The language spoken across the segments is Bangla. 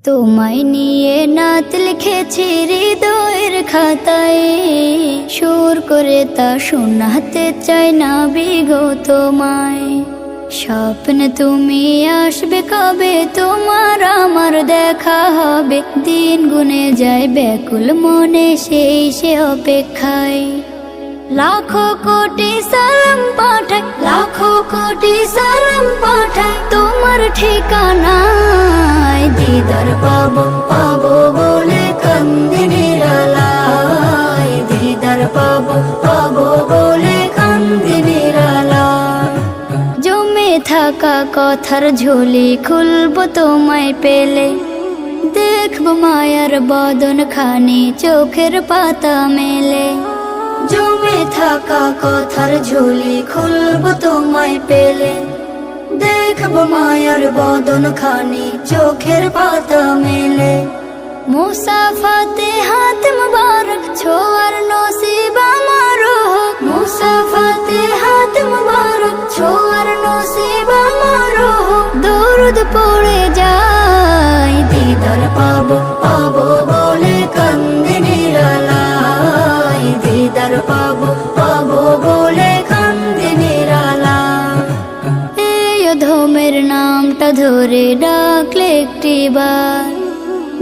তোমায় নিয়ে নাত লিখেছি হৃদয়ের খাতায়, সুর করে তা শোনাতে চাই না বিগো তোমায়। স্বপ্নে তুমি আসবে কবে, তোমার আমার দেখা হবে, দিন গুনে যায় ব্যাকুল মনে সেই সে অপেক্ষায়। লাখো কোটি সালাম পাঠাই, লাখো কোটি সালাম পাঠাই তোমার ঠিকানায়। দিদার পাবো পাবো বলে কান্দি নিরালায়, দিদার পাবো পাবো বলে কান্দি নিরালায়। জমে থাকা কথার ঝুলি খুলবো তোমায় পেলে, দেখবো মায়ার বদন খানি চোখের পাতা মেলে। জমে থাকা কথার ঝুলি খুলবো তোমায় পেলে, দেখবো মায়ার বদন খানি চোখের পাতা মেলে। মুসাফাতে হাত মুবারক ছোঁয়ার নসিব আমার হোক, মুসাফাতে হাত মুবারক ছোঁয়ার নসিব আমার হোক। দরুদ পড়ে যায় দিদার পাবো পাবো বলে কান্দি নিরালায়, দিদার পাবো পাবো বলে কান্দি নিরালায়। এই অধমের নামটা ধরে ডাকলে একটিবার,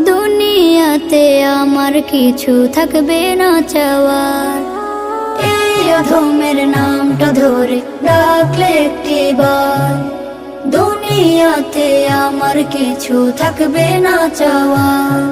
দুনিয়াতে আমার কিছু থাকবে না চাওয়ার। এই অধমের নামটা ধরে ডাকলে একটিবার, দুনিয়াতে আমার কিছু থাকবে না চাওয়ার।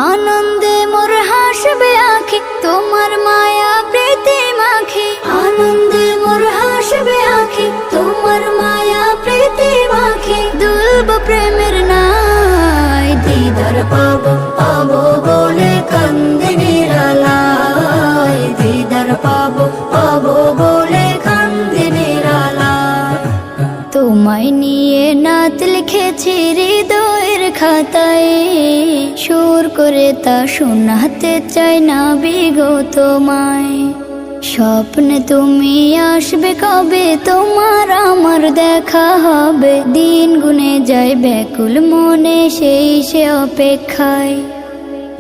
আনন্দে মোর হাসবে আঁখি তোমার মায়া প্রীতি মাখি, আনন্দে মোর হাসবে আঁখি তোমার মায়া প্রীতি মাখি। দুলব প্রেমের নাই দিদার পাবো পাবো বলে কান্দি নিরালায়, দিদার পাবো পাবো বলে কান্দি নিরালায়। তোমায় নিয়ে নাত লিখেছি হৃদয়ের খাতায়, সুর করে তা শোনাতে চাই না বিগো তোমায়। স্বপ্নে তুমি আসবে কবে, তোমার আমার দেখা হবে, দিন গুনে যায় ব্যাকুল মনে সেই সে অপেক্ষায়।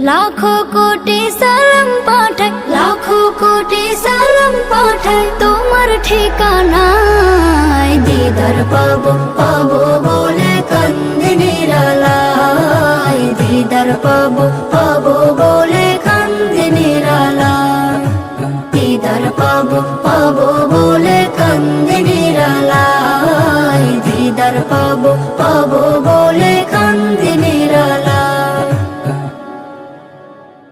লাখো কোটি সালাম পাঠাই, লাখো কোটি সালাম পাঠাই তোমার ঠিকানায়। দিদার পাবো পাবো বলে কান্দি নিরালায়, দিদার পাবো পাবো বলে কান্দি নিরালায়, দিদার পাবো পাবো বলে কান্দি নিরালায়, দিদার পাবো